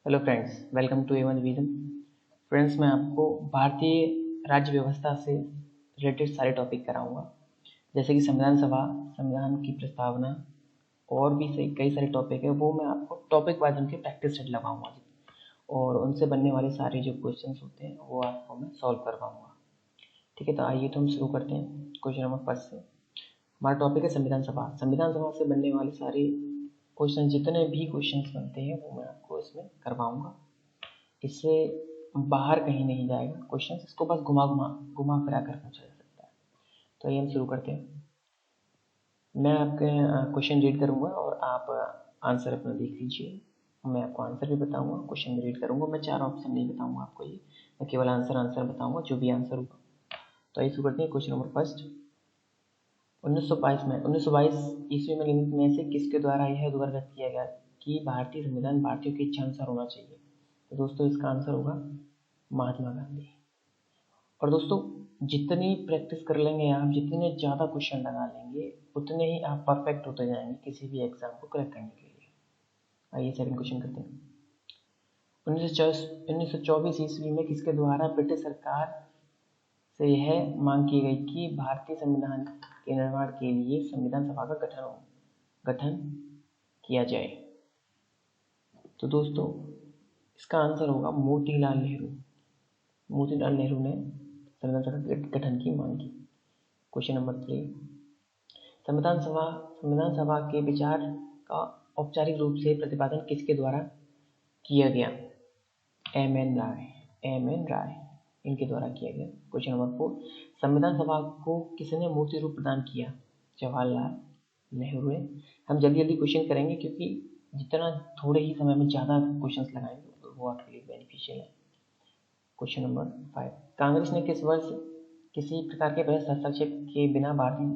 Hello friends, welcome to A1 vision. Friends, मैं आपको भारतीय राज्य व्यवस्था से रिलेटेड सारे टॉपिक कराऊंगा, जैसे कि संविधान सभा, संविधान की प्रस्तावना और भी सही कई सारे टॉपिक है। वो मैं आपको टॉपिक वाइज उनके प्रैक्टिस सेट लगाऊंगा और उनसे बनने वाले सारे जो क्वेश्चंस होते हैं वो आपको मैं सॉल्व करवाऊंगा। ठीक है, तो आइए तो हम शुरू करते हैं क्वेश्चन नंबर फर्स्ट से। हमारा टॉपिक है संविधान सभा। संविधान सभा से बनने वाले सारे क्वेश्चन, जितने भी क्वेश्चंस बनते हैं वो मैं आपको इसमें करवाऊंगा। इससे बाहर कहीं नहीं जाएगा क्वेश्चन, इसको बस घुमा घुमा घुमा फिरा कर पूछा जा सकता है। तो ये हम शुरू करते हैं। मैं आपके क्वेश्चन रीड करूंगा और आप आंसर अपना देख लीजिए। मैं आपको आंसर भी बताऊंगा, क्वेश्चन भी रीड करूंगा। मैं चार ऑप्शन नहीं बताऊंगा आपको, ये मैं केवल आंसर बताऊंगा जो भी आंसर होगा। तो आइए शुरू करते हैं। क्वेश्चन नंबर फर्स्ट, 1922 ईस्वी में निम्न में से किसके द्वारा यह उद्गार किया गया कि भारतीय संविधान भारतीयों की इच्छा अनुसार होना चाहिए? तो दोस्तों इसका आंसर होगा महात्मा गांधी। और दोस्तों, जितनी प्रैक्टिस कर लेंगे आप, जितने ज़्यादा क्वेश्चन लगा लेंगे, उतने ही आप परफेक्ट होते जाएंगे किसी भी एग्जाम को क्रैक करने के लिए। आइए सेकंड क्वेश्चन करते हैं। 1924 ईस्वी में किसके द्वारा ब्रिटिश सरकार से यह मांग की गई कि भारतीय संविधान के निर्माण के लिए संविधान सभा का गठन किया जाए? तो दोस्तों इसका आंसर होगा मोतीलाल नेहरू। मोतीलाल नेहरू ने संविधान सभा के गठन की मांग की। क्वेश्चन नंबर 3, संविधान सभा के विचार का औपचारिक रूप से प्रतिपादन किसके द्वारा किया गया? एम एन राय इनके द्वारा किया गया। क्वेश्चन नंबर 4, संविधान सभा को किसने मूर्ति रूप प्रदान किया? जवाहरलाल नेहरू ने। हम जल्दी जल्दी क्वेश्चन करेंगे क्योंकि जितना थोड़े ही समय में ज़्यादा क्वेश्चंस लगाएंगे वो आपके लिए बेनिफिशियल है। क्वेश्चन नंबर 5, कांग्रेस ने किस वर्ष किसी प्रकार के बहस हस्तक्षेप के बिना भारतीय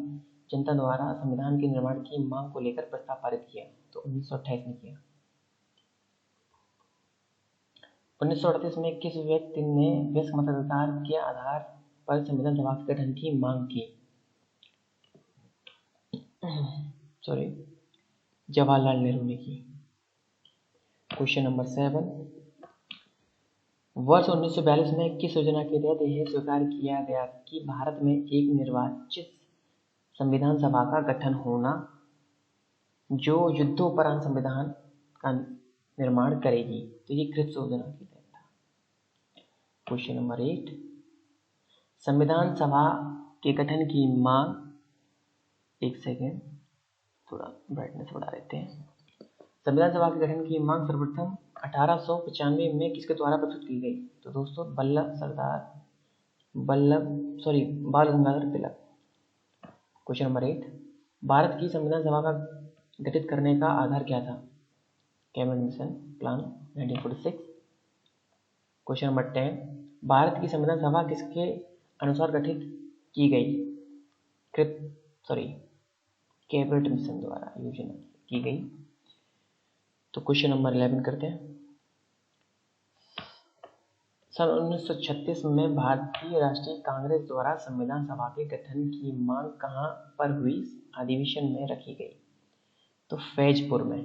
जनता द्वारा संविधान के निर्माण की मांग को लेकर प्रस्ताव पारित किया? तो 1928 में किया। 1938 में किस व्यक्ति ने वयस्क मताधिकार के आधार पर संविधान सभा के गठन की मांग की? जवाहरलाल नेहरू ने की। क्वेश्चन नंबर 7, वर्ष 1942 में किस योजना के तहत यह स्वीकार किया गया कि भारत में एक निर्वाचित संविधान सभा का गठन होना जो युद्धोपरांत संविधान का निर्माण करेगी? तो ये क्रिप्स योजना के तहत था। क्वेश्चन नंबर 8, संविधान सभा के गठन की मांग, एक सेकेंड थोड़ा ब्राइटनेस बढ़ा देते हैं। संविधान सभा के गठन की मांग सर्वप्रथम 1895 में किसके द्वारा प्रस्तुत की गई? तो दोस्तों बाल गंगाधर तिलक। क्वेश्चन नंबर 8, भारत की संविधान सभा का गठित करने का आधार क्या था? Cabinet mission plan 1946। Question number 10, Bharat की संविधान सभा किसके अनुसार गठित की गई? कैबिनेट मिशन द्वारा योजना की गई। तो क्वेश्चन नंबर 11 करते हैं। सन 1936 में भारतीय राष्ट्रीय कांग्रेस द्वारा संविधान सभा के गठन की मांग कहाँ पर हुई अधिवेशन में रखी गई? तो फैजपुर में।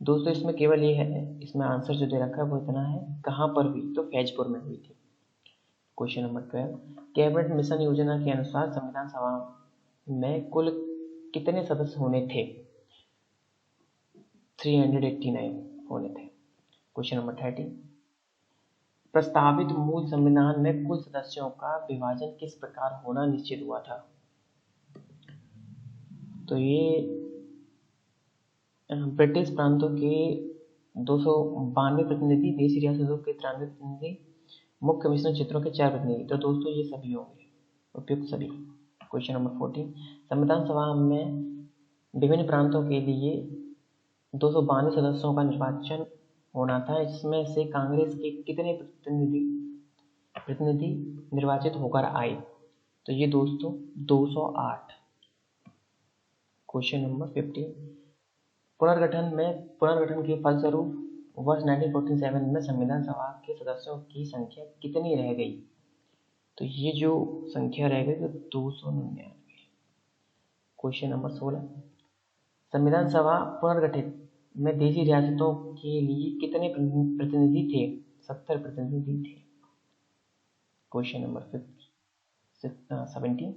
दोस्तों इसमें केवल ये है, इसमें आंसर जो दे रखा है वो इतना है, कहाँ पर हुई? तो फैजपुर में हुई थी। क्वेश्चन नंबर 12, कैबिनेट मिशन योजना के अनुसार संविधान सभा में कुल कितने सदस्य होने थे? 389 होने थे। क्वेश्चन नंबर 13, प्रस्तावित मूल संविधान में कुल सदस्यों का विभाजन किस प्रकार होना निश्चित हुआ था? तो ये ब्रिटिश प्रांतों के 292 प्रतिनिधि, देशी रियासतों के 93 प्रतिनिधि, मुख्य मिश्रण क्षेत्रों के 4 प्रतिनिधि। तो दोस्तों ये सभी होंगे, उपयुक्त सभी। क्वेश्चन नंबर 14, संविधान सभा में विभिन्न प्रांतों के लिए 292 सदस्यों का निर्वाचन होना था। इसमें से कांग्रेस के कितने प्रतिनिधि निर्वाचित होकर आए? तो ये दोस्तों 208। क्वेश्चन नंबर 15, पुनर्गठन के फलस्वरूप वर्ष 1947 में संविधान सभा के सदस्यों की संख्या कितनी रह गई? तो ये जो संख्या रह गई तो 299। क्वेश्चन नंबर 16, संविधान सभा पुनर्गठित में देशी रियासतों के लिए कितने प्रतिनिधि थे? 70 प्रतिनिधि थे। Question number 17।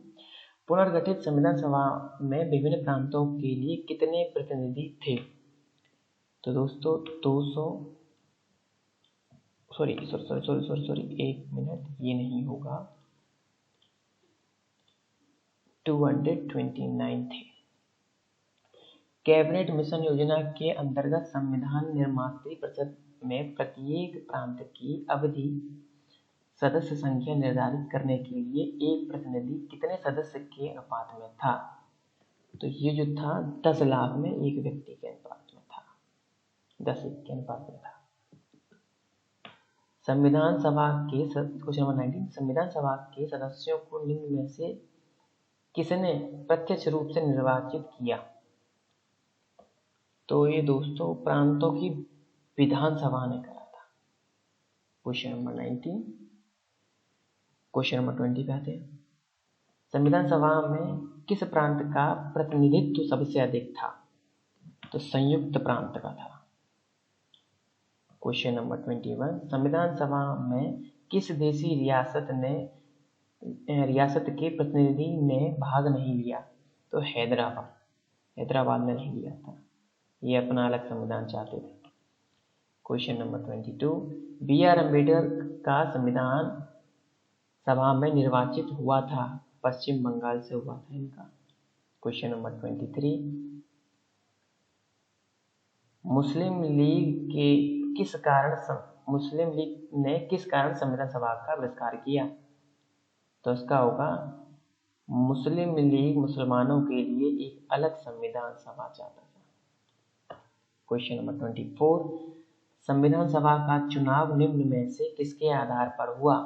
पुनर्गठित संविधान सभा में विभिन्न प्रांतों के लिए कितने प्रतिनिधि थे? तो दोस्तों 200 सॉरी, एक मिनट, ये नहीं होगा, 229 थे। कैबिनेट मिशन योजना के अंतर्गत संविधान निर्मात्री परिषद में प्रत्येक प्रांत की अवधि सदस्य संख्या निर्धारित करने के लिए एक प्रतिनिधि कितने सदस्य के अनुपात में था? तो ये जो था 10 लाख में एक व्यक्ति के अनुपात में था, 10 के अनुपात में था। संविधान सभा के क्वेश्चन नंबर 19, संविधान सभा के सदस्यों को निम्न में से किसने प्रत्यक्ष रूप से निर्वाचित किया? तो ये दोस्तों प्रांतों की विधानसभा ने करा था। Question number 19। क्वेश्चन नंबर 20 पे आते हैं। संविधान सभा में किस प्रांत का प्रतिनिधित्व सबसे अधिक था? तो संयुक्त प्रांत का था। क्वेश्चन नंबर 21, संविधान सभा में किस देशी रियासत के प्रतिनिधि ने भाग नहीं लिया? तो हैदराबाद ने नहीं लिया था, ये अपना अलग संविधान चाहते थे। Question number 22, B.R. अम्बेडकर का संविधान सभा में निर्वाचित हुआ था, पश्चिम बंगाल से हुआ था इनका। क्वेश्चन नंबर 23, मुस्लिम लीग ने किस कारण संविधान सभा का बहिष्कार किया? तो इसका होगा मुस्लिम लीग मुसलमानों के लिए एक अलग संविधान सभा चाहता था। क्वेश्चन नंबर 24, संविधान सभा का चुनाव निम्न में से किसके आधार पर हुआ?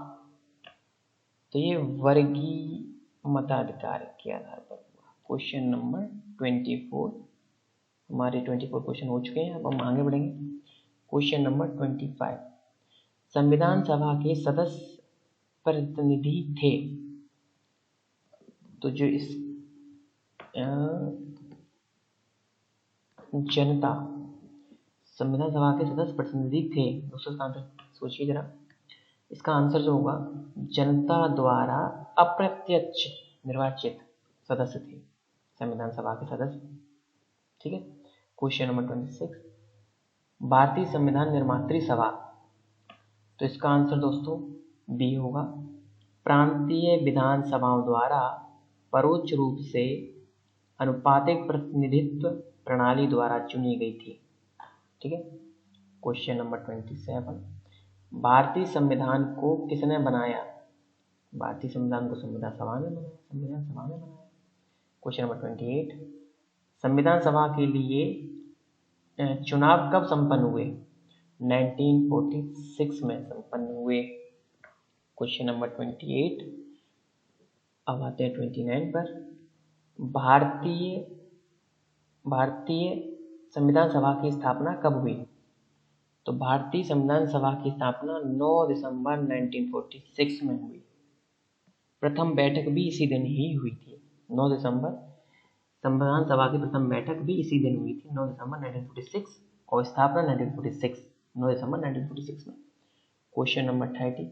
तो ये वर्गीय मताधिकार के आधार पर हुआ। क्वेश्चन नंबर 24, हमारे 24 क्वेश्चन हो चुके हैं, अब हम आगे बढ़ेंगे। क्वेश्चन नंबर 25, संविधान सभा के सदस्य प्रतिनिधि थे। तो जो इस जनता संविधान सभा के सदस्य प्रतिनिधि थे, दोस्तों इसका आंसर सोचिए जरा। इसका आंसर जो होगा जनता द्वारा अप्रत्यक्ष निर्वाचित सदस्य थे संविधान सभा के सदस्य। ठीक है। क्वेश्चन नंबर 26, भारतीय संविधान निर्मात्री सभा, तो इसका आंसर दोस्तों बी होगा, प्रांतीय विधान सभाओं द्वारा परोक्ष रूप से अनुपातिक प्रतिनिधित्व प्रणाली द्वारा चुनी गई थी। ठीक है। क्वेश्चन नंबर 27, भारतीय संविधान को किसने बनाया? भारतीय संविधान को संविधान सभा ने बनाया। क्वेश्चन नंबर 28, संविधान सभा के लिए चुनाव कब संपन्न हुए? 1946 में संपन्न हुए। Question number 28। अब आते हैं 29 पर। भारतीय संविधान सभा की स्थापना कब हुई? तो भारतीय संविधान सभा की स्थापना 9 दिसंबर 1946 में हुई। प्रथम बैठक भी इसी दिन ही हुई थी, 9 दिसंबर। संविधान सभा की प्रथम बैठक भी इसी दिन हुई थी, 9 दिसंबर 1946, और स्थापना 1946, 9 दिसंबर 1946 में। क्वेश्चन नंबर 30,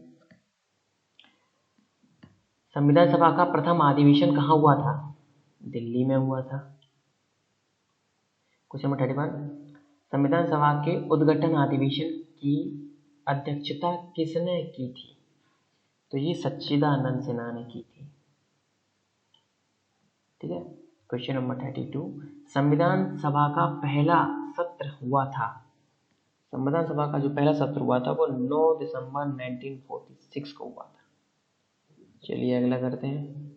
संविधान सभा का प्रथम अधिवेशन कहाँ हुआ था? दिल्ली में हुआ था। क्वेश्चन नंबर 31, संविधान सभा के उद्घाटन अधिवेशन की अध्यक्षता किसने की थी? तो ये सच्चिदानंद सिन्हा ने की थी। ठीक है। क्वेश्चन नंबर 32, संविधान सभा का पहला सत्र हुआ था। संविधान सभा का जो पहला सत्र हुआ था वो 9 दिसंबर 1946 को हुआ था। चलिए अगला करते हैं।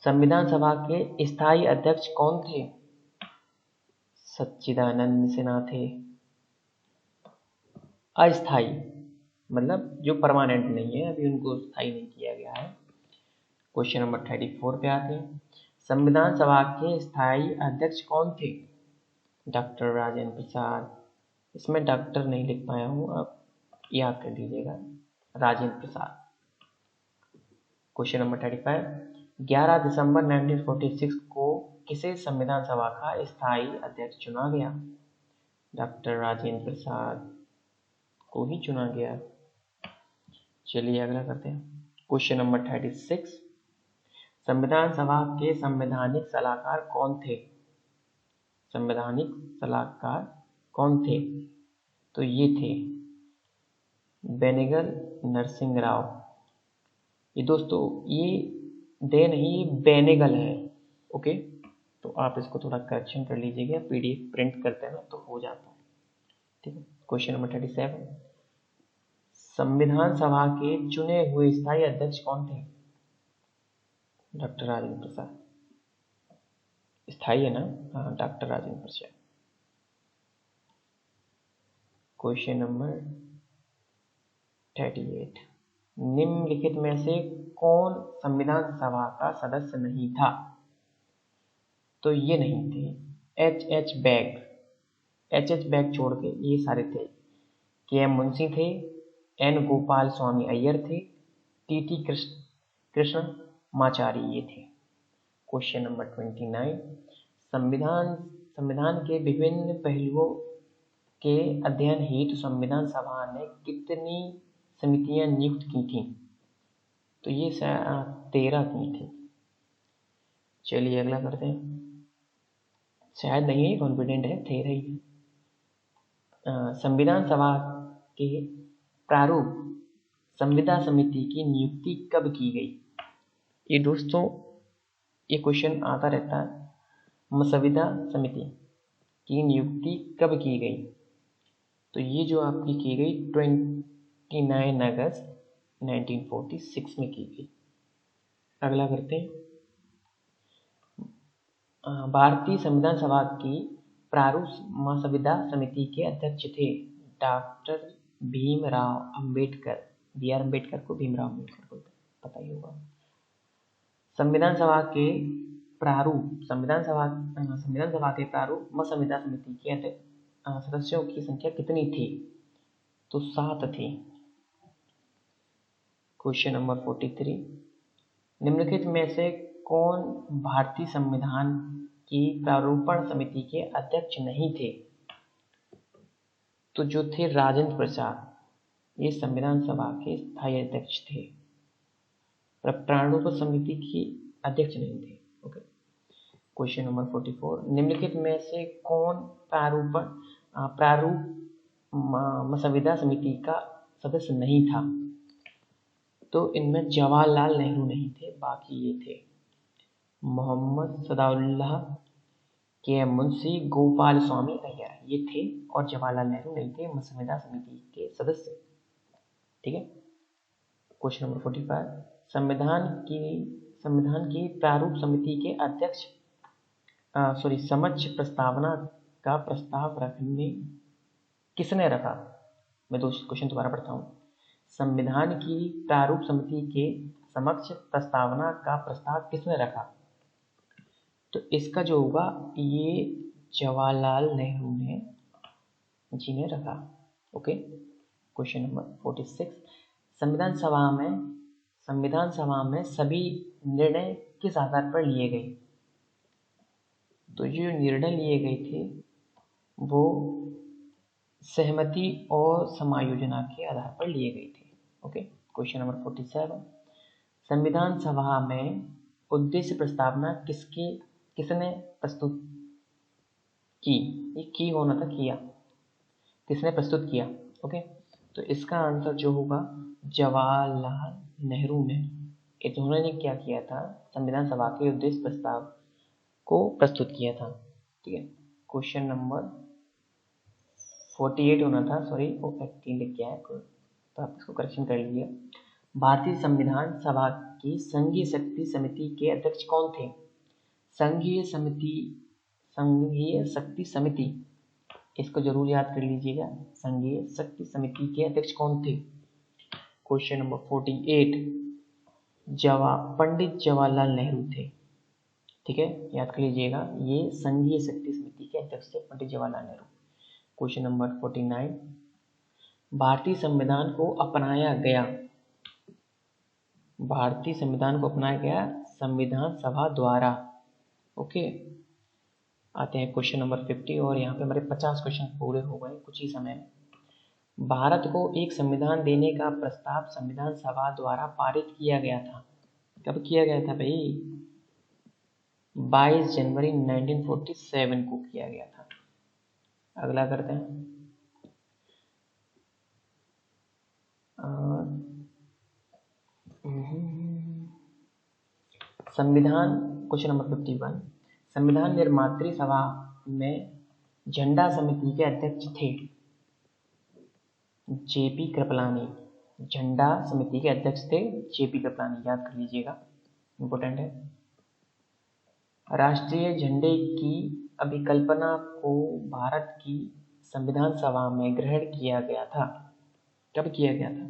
संविधान सभा के स्थायी अध्यक्ष कौन थे? सच्चिदानंद सिन्हा थे। अस्थाई मतलब जो परमानेंट नहीं है, अभी उनको स्थायी नहीं किया गया है। क्वेश्चन नंबर 34 पे आते हैं। संविधान सभा के स्थायी अध्यक्ष कौन थे? डॉक्टर राजेंद्र प्रसाद। इसमें डॉक्टर नहीं लिख पाया हूँ, आप याद कर लीजिएगा, राजेंद्र प्रसाद। क्वेश्चन नंबर 35, 11 दिसंबर 1946 को किसे संविधान सभा का स्थायी अध्यक्ष चुना गया? डॉक्टर राजेंद्र प्रसाद को ही चुना गया। चलिए अगला करते हैं। क्वेश्चन नंबर 36, संविधान सभा के संवैधानिक सलाहकार कौन थे? संवैधानिक सलाहकार कौन थे? तो ये थे बेनेगल नरसिंह राव। ये दोस्तों ये दे नहीं, ये बेनेगल है। ओके, तो आप इसको थोड़ा करेक्शन कर लीजिएगा, पीडीएफ प्रिंट करते हैं ना तो हो जाता है। ठीक है। क्वेश्चन नंबर 37, संविधान सभा के चुने हुए स्थायी अध्यक्ष कौन थे? डॉक्टर राजेंद्र प्रसाद। स्थायी है ना? हाँ, doctor Rajendra Prasad. Question number 38, निम्नलिखित में से कौन संविधान सभा का सदस्य नहीं था? तो ये नहीं थे एच एच बैग छोड़ के ये सारे थे। के एम मुंशी थे, एन गोपाल स्वामी अय्यर थे, टी कृष्ण माचारी ये थे। क्वेश्चन नंबर 29, संविधान के विभिन्न पहलुओं के अध्ययन हेतु संविधान सभा ने कितनी समितियां नियुक्त की थी? तो ये 13 की थी। चलिए अगला करते हैं। शायद नहीं है, कॉन्फिडेंट है, 13 ही है। संविधान सभा के प्रारूप संविदा समिति की नियुक्ति कब की गई? ये दोस्तों ये क्वेश्चन आता रहता है। मसविदा समिति की नियुक्ति कब की गई? तो ये जो आपकी की गई 29 अगस्त 1946 में की गई। अगला करते हैं। भारतीय संविधान सभा की प्रारूप मसविदा समिति के अध्यक्ष थे doctor Bhimrao Ambedkar. B R Ambedkar को भीमराव अंबेडकर को पता ही होगा। संविधान सभा के प्रारूप मसविदा समिति के सदस्यों की संख्या कितनी थी? तो 7 थी। क्वेश्चन नंबर 43, निम्नलिखित में से कौन भारतीय संविधान की प्रारूपण समिति के अध्यक्ष नहीं थे? तो जो थे राजेंद्र प्रसाद, ये संविधान सभा के स्थायी अध्यक्ष थे, प्रारूप समिति की अध्यक्ष नहीं थे। ओके। क्वेश्चन नंबर 44, निम्नलिखित में से कौन प्रारूप मसविदा समिति का सदस्य नहीं था? तो इनमें जवाहरलाल नेहरू नहीं थे, बाकी ये थे मोहम्मद सदाउल्लाह, के एम मुंशी, गोपाल स्वामी अय्यर ये थे, और जवाहरलाल नेहरू नहीं थे मसविदा समिति के सदस्य। ठीक है। क्वेश्चन नंबर 45, संविधान की प्रारूप समिति के अध्यक्ष समक्ष प्रस्तावना का प्रस्ताव रखने किसने रखा? मैं क्वेश्चन दोबारा पढ़ता हूँ। संविधान की प्रारूप समिति के समक्ष प्रस्तावना का प्रस्ताव किसने रखा? तो इसका जो होगा ये जवाहरलाल नेहरू जी ने रखा। ओके। क्वेश्चन नंबर 46, संविधान सभा में सभी निर्णय किस आधार पर लिए गए? तो जो निर्णय लिए गए थे वो सहमति और समायोजना के आधार पर लिए गए थे। ओके। क्वेश्चन नंबर 47, संविधान सभा में उद्देश्य प्रस्तावना किसने प्रस्तुत की? ये की होना था, किया। किसने प्रस्तुत किया? ओके। तो इसका आंसर जो होगा जवाहरलाल नेहरू ने। इन्होंने क्या किया था? संविधान सभा के उद्देश्य प्रस्ताव को प्रस्तुत किया था। ठीक है। क्वेश्चन नंबर 48 होना था, सॉरी वो 18 लिख गया है, तो आप इसको करेक्शन कर लीजिए। भारतीय संविधान सभा की संघीय शक्ति समिति के अध्यक्ष कौन थे? संघीय शक्ति समिति, इसको जरूर याद कर लीजिएगा। संघीय शक्ति समिति के अध्यक्ष कौन थे? क्वेश्चन नंबर 48, पंडित जवाहरलाल नेहरू थे। ठीक है, याद कर लीजिएगा, ये संघीय शक्ति समिति के अध्यक्ष थे पंडित जवाहरलाल नेहरू। क्वेश्चन नंबर 49, भारतीय संविधान को अपनाया गया संविधान सभा द्वारा। ओके, आते हैं क्वेश्चन नंबर 50 और यहाँ पे हमारे 50 क्वेश्चन पूरे हो गए कुछ ही समय में। भारत को एक संविधान देने का प्रस्ताव संविधान सभा द्वारा पारित किया गया था। कब किया गया था भाई? 22 जनवरी 1947 को किया गया था। अगला करते हैं। संविधान क्वेश्चन नंबर 51, संविधान निर्मात्री सभा में झंडा समिति के अध्यक्ष थे जेपी कृपलानी। झंडा समिति के अध्यक्ष थे जेपी कृपलानी, याद कर लीजिएगा, इंपॉर्टेंट है। राष्ट्रीय झंडे की अभिकल्पना को भारत की संविधान सभा में ग्रहण किया गया था। कब किया गया था?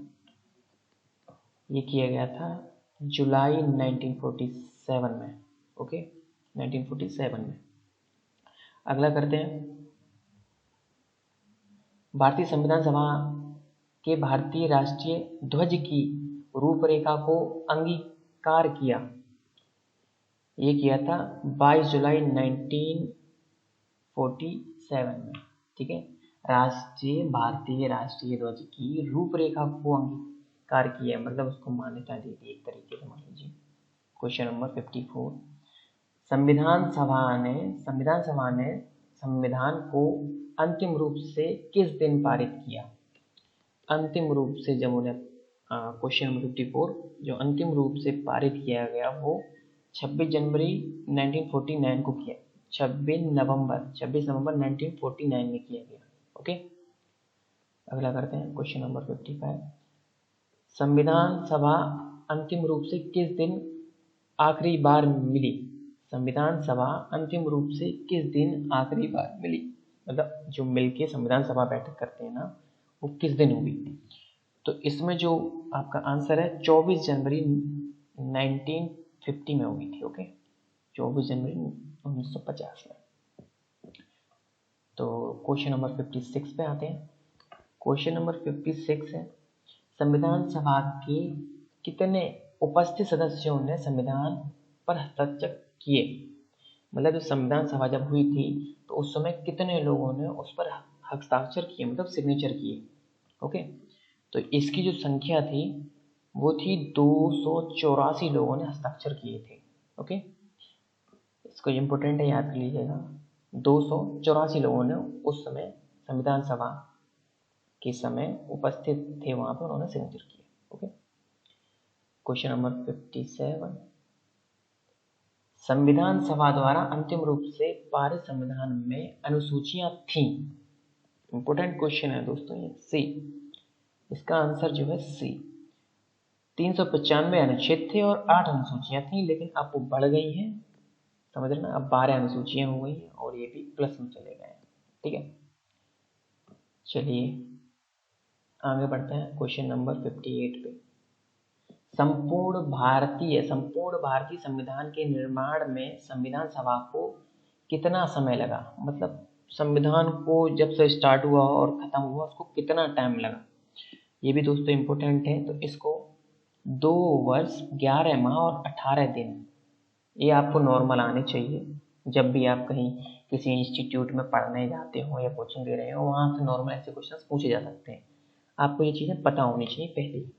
ये किया गया था जुलाई 1947 में। ओके, 1947 में। अगला करते हैं। भारतीय संविधान सभा के भारतीय राष्ट्रीय ध्वज की रूपरेखा को अंगीकार किया। ये किया था 22 जुलाई 1947 में। ठीक है, भारतीय राष्ट्रीय ध्वज की रूपरेखा को अंगीकार किया, मतलब उसको मान्यता दे दी एक तरीके से, मान लीजिए। क्वेश्चन नंबर 54, संविधान सभा ने संविधान को अंतिम रूप से किस दिन पारित किया? अंतिम रूप से जब उन्हें क्वेश्चन नंबर 54 जो अंतिम रूप से पारित किया गया वो 26 जनवरी 1949 को किया। 26 नवंबर 1949 में किया गया। ओके, अगला करते हैं क्वेश्चन नंबर 55, संविधान सभा अंतिम रूप से किस दिन आखिरी बार मिली? संविधान सभा अंतिम रूप से किस दिन आखिरी बार मिली? मतलब जो मिलके संविधान सभा बैठक करते हैं ना, वो किस दिन हुई? तो इसमें जो आपका आंसर है 24 जनवरी 1950 में हुई थी। ओके, 24 जनवरी 1950 में। तो क्वेश्चन नंबर 56 पे आते हैं। क्वेश्चन नंबर 56 है, संविधान सभा के कितने उपस्थित सदस्यों ने संविधान पर हस्ताक्षर किए? मतलब संविधान सभा जब हुई थी तो उस समय कितने लोगों ने उस पर हस्ताक्षर किए, मतलब सिग्नेचर किए। ओके, तो इसकी जो संख्या थी वो थी 284 लोगों ने हस्ताक्षर किए थे। ओके, इसको इम्पोर्टेंट है, याद कर लीजिएगा। 284 लोगों ने उस समय संविधान सभा के समय उपस्थित थे, वहां पर उन्होंने सिग्नेचर किए। ओके, क्वेश्चन नंबर 57, संविधान सभा द्वारा अंतिम रूप से पारित संविधान में अनुसूचियां थीं। इंपॉर्टेंट क्वेश्चन है दोस्तों ये। सी, इसका आंसर जो है सी। 395 अनुच्छेद थे और 8 अनुसूचियां थीं, लेकिन अब वो बढ़ गई हैं, समझ रहे ना, अब 12 अनुसूचियां हो गई हैं और ये भी प्लस में चले गए हैं। ठीक है, चलिए आगे बढ़ते हैं क्वेश्चन नंबर 58 पे। संपूर्ण भारतीय संविधान के निर्माण में संविधान सभा को कितना समय लगा? मतलब संविधान को जब से स्टार्ट हुआ और खत्म हुआ उसको कितना टाइम लगा? ये भी दोस्तों इम्पोर्टेंट है। तो इसको 2 वर्ष 11 माह और 18 दिन, ये आपको नॉर्मल आने चाहिए। जब भी आप कहीं किसी इंस्टीट्यूट में पढ़ने जाते हो या कोचिंग दे रहे हो, वहाँ से नॉर्मल ऐसे क्वेश्चन पूछे जा सकते हैं। आपको ये चीज़ें पता होनी चाहिए पहले ही।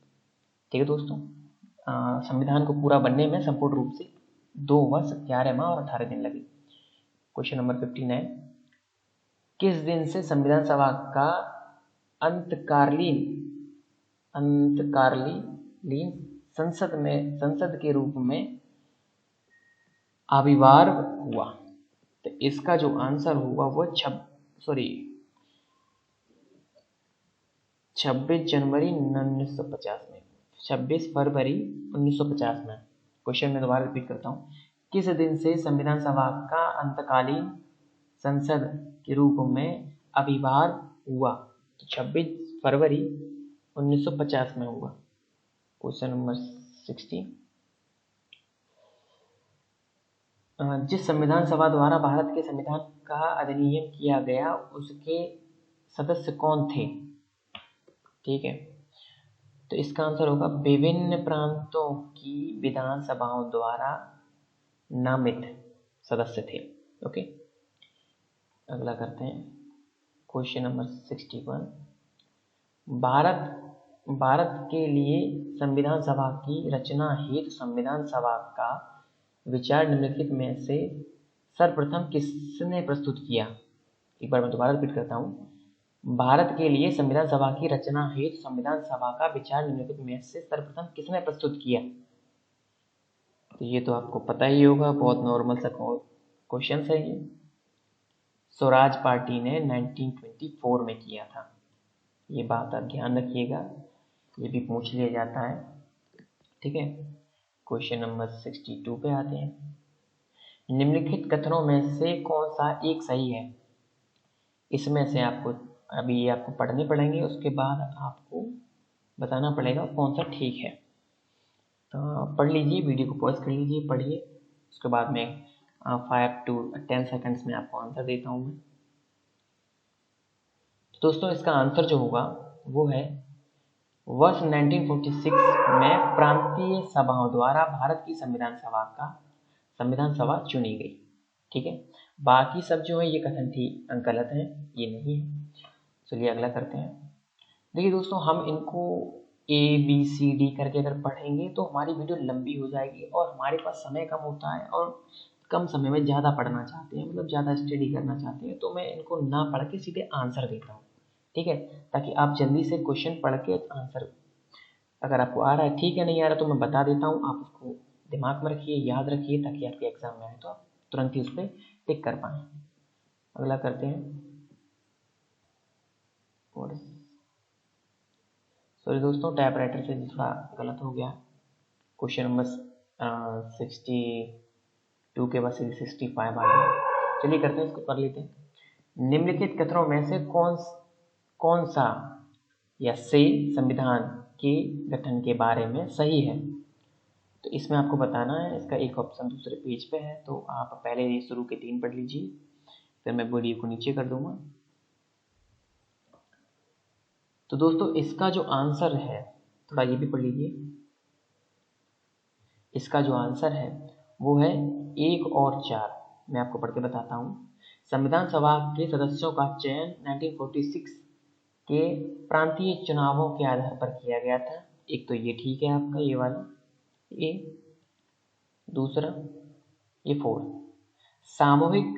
ठीक है दोस्तों, संविधान को पूरा बनने में संपूर्ण रूप से 2 वर्ष 11 माह और 18 दिन लगे। क्वेश्चन नंबर 59, किस दिन से संविधान सभा का अंतकालीन संसद के रूप में आविर्भाव हुआ? तो इसका जो आंसर होगा वो 26 जनवरी 1950 में, 26 फरवरी 1950 में। क्वेश्चन में दोबारा रिपीट करता हूँ, किस दिन से संविधान सभा का अंतकालीन संसद के रूप में आविर्भाव हुआ? तो 26 फरवरी 1950 में हुआ। क्वेश्चन नंबर 60, जिस संविधान सभा द्वारा भारत के संविधान का अधिनियम किया गया उसके सदस्य कौन थे? ठीक है, तो इसका आंसर होगा विभिन्न प्रांतों की विधानसभाओं द्वारा नामित सदस्य थे। ओके, अगला करते हैं क्वेश्चन नंबर 61। भारत के लिए संविधान सभा की रचना हेतु संविधान सभा का विचार निम्नलिखित में से सर्वप्रथम किसने प्रस्तुत किया? एक बार मैं दोबारा रिपीट करता हूँ। भारत के लिए संविधान सभा की रचना हेतु संविधान सभा का विचार निम्नलिखित में से सर्वप्रथम किसने प्रस्तुत किया? तो ये तो आपको पता ही होगा, बहुत नॉर्मल सा क्वेश्चन है ये। स्वराज पार्टी ने 1924 में किया था। ये बात आप ध्यान रखिएगा, ये भी पूछ लिया जाता है। ठीक है, क्वेश्चन नंबर 62 पे आते हैं। निम्नलिखित कथनों में से कौन सा एक सही है? इसमें से आपको अभी ये आपको पढ़ने पड़ेंगे, उसके बाद आपको बताना पड़ेगा कौन सा ठीक है। तो पढ़ लीजिए, वीडियो को पॉज कर लीजिए, पढ़िए, उसके बाद में 5 to 10 सेकंड्स में आपको आंसर देता हूँ मैं। दोस्तों इसका आंसर जो होगा वो है वर्ष 1946 में प्रांतीय सभाओं द्वारा भारत की संविधान सभा चुनी गई। ठीक है, बाकी सब जो है ये कथन गलत है, ये नहीं है। चलिए अगला करते हैं। देखिए दोस्तों, हम इनको ABCD करके अगर पढ़ेंगे तो हमारी वीडियो लंबी हो जाएगी और हमारे पास समय कम होता है और कम समय में ज़्यादा पढ़ना चाहते हैं, मतलब ज़्यादा स्टडी करना चाहते हैं, तो मैं इनको ना पढ़ के सीधे आंसर देता हूँ। ठीक है, ताकि आप जल्दी से क्वेश्चन पढ़ के आंसर, अगर आपको आ रहा है ठीक है, नहीं आ रहा तो मैं बता देता हूँ, आप उसको दिमाग में रखिए, याद रखिए, ताकि आपके एग्जाम में आए तो आप तुरंत ही उस पर टिक कर पाएँ। अगला करते हैं। और सॉरी दोस्तों, टाइप राइटर से थोड़ा गलत हो गया। क्वेश्चन नंबर 62 के बाद 65 आ गया। चलिए करते हैं, इसको कर लेते हैं। निम्नलिखित कथनों में से कौन सा या से संविधान के गठन के बारे में सही है? तो इसमें आपको बताना है, इसका एक ऑप्शन दूसरे पेज पे है, तो आप पहले ये शुरू के 3 पढ़ लीजिए, फिर मैं वीडियो को नीचे कर दूंगा। तो दोस्तों इसका जो आंसर है, थोड़ा ये भी पढ़ लीजिए, इसका जो आंसर है वो है 1 और 4। मैं आपको पढ़ के बताता हूँ। संविधान सभा के सदस्यों का चयन 1946 के प्रांतीय चुनावों के आधार पर किया गया था। एक तो ये ठीक है आपका, ये वाला ए। दूसरा ये 4, सामूहिक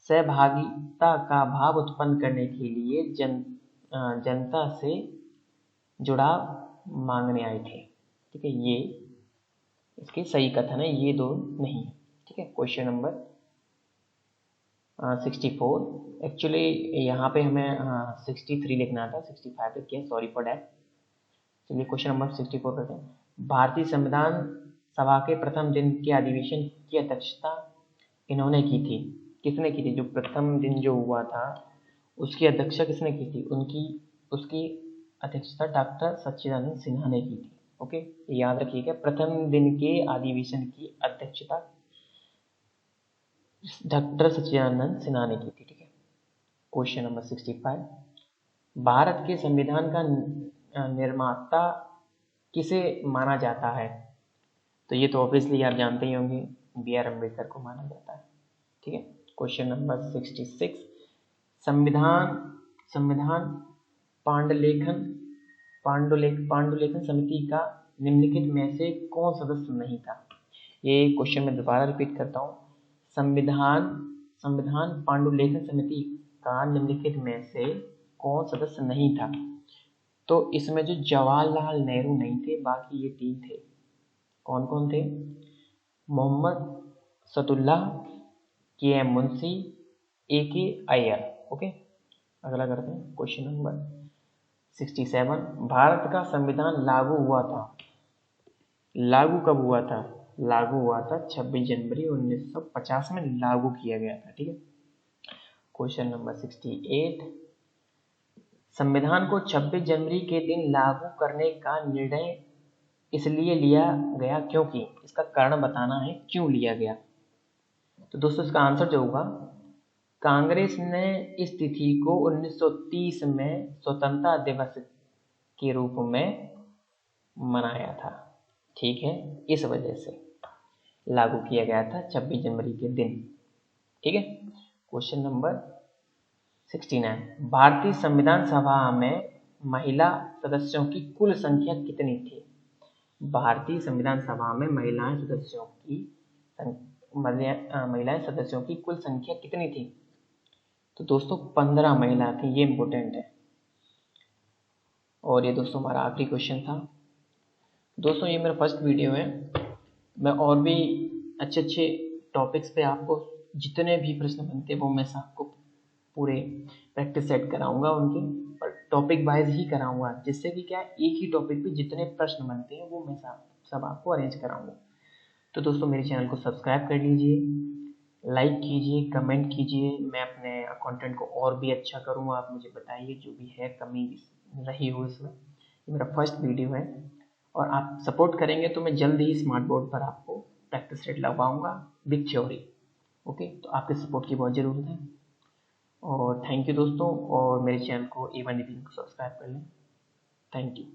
सहभागिता का भाव उत्पन्न करने के लिए जनता से जुड़ाव मांगने आए थे। ठीक है, ये इसके सही कथन है, ये दो नहीं है। ठीक है, क्वेश्चन नंबर 64। एक्चुअली यहाँ पे हमें 63 लिखना था, 65 लिख किया, सॉरी फॉर डैट। चलिए क्वेश्चन नंबर 64 करते हैं। भारतीय संविधान सभा के प्रथम दिन के अधिवेशन की अध्यक्षता इन्होंने की थी। किसने की थी? जो प्रथम दिन जो हुआ था उसकी अध्यक्षता किसने की थी? उसकी अध्यक्षता डॉक्टर सच्चिदानंद सिन्हा ने की थी। ओके, याद रखिएगा, प्रथम दिन के अधिवेशन की अध्यक्षता डॉक्टर सच्चिदानंद सिन्हा ने की थी। ठीक है, क्वेश्चन नंबर 65। भारत के संविधान का निर्माता किसे माना जाता है? तो ये तो ऑब्वियसली आप जानते ही होंगे, BR अम्बेडकर को माना जाता है। ठीक है, क्वेश्चन नंबर 66। संविधान पांडुलेखन समिति का निम्नलिखित में से कौन सदस्य नहीं था? ये क्वेश्चन मैं दोबारा रिपीट करता हूँ। संविधान पांडुलेखन समिति का निम्नलिखित में से कौन सदस्य नहीं था? तो इसमें जो जवाहरलाल नेहरू नहीं थे, बाकी ये 3 थे। कौन कौन थे? Mohammad Sadullah, KM Munshi, AK Ayyar. Okay, अगला करते हैं क्वेश्चन नंबर 67। भारत का संविधान लागू हुआ था, लागू कब हुआ था? लागू हुआ था 26 जनवरी 1950 में लागू किया गया था। ठीक है, क्वेश्चन नंबर 68। संविधान को 26 जनवरी के दिन लागू करने का निर्णय इसलिए लिया गया क्योंकि, इसका कारण बताना है क्यों लिया गया। तो दोस्तों इसका आंसर जो होगा, कांग्रेस ने इस तिथि को 1930 में स्वतंत्रता दिवस के रूप में मनाया था। ठीक है, इस वजह से लागू किया गया था 26 जनवरी के दिन। ठीक है। क्वेश्चन नंबर 69, भारतीय संविधान सभा में महिला सदस्यों की कुल संख्या कितनी थी? भारतीय संविधान सभा में महिलाएं सदस्यों की कुल संख्या कितनी थी? तो दोस्तों 15 महिला थी, ये इंपॉर्टेंट है। और ये दोस्तों हमारा आखिरी क्वेश्चन था। दोस्तों ये मेरा फर्स्ट वीडियो है, मैं और भी अच्छे अच्छे टॉपिक्स पे आपको जितने भी प्रश्न बनते हैं वो मैं आपको पूरे प्रैक्टिस सेट कराऊंगा उनके, और टॉपिक वाइज ही कराऊंगा, जिससे कि क्या एक ही टॉपिक पे जितने प्रश्न बनते हैं वो मैं सब आपको अरेंज कराऊंगा। तो दोस्तों मेरे चैनल को सब्सक्राइब कर लीजिए, लाइक कीजिए, कमेंट कीजिए, मैं अपने कंटेंट को और भी अच्छा करूँगा। आप मुझे बताइए जो भी है कमी रही हो इसमें। ये मेरा फर्स्ट वीडियो है और आप सपोर्ट करेंगे तो मैं जल्द ही स्मार्ट बोर्ड पर आपको प्रैक्टिस सेट लगवाऊंगा विद थ्योरी। ओके, तो आपके सपोर्ट की बहुत ज़रूरत है। और थैंक यू दोस्तों, और मेरे चैनल को A1 को सब्सक्राइब कर लें। Thank you.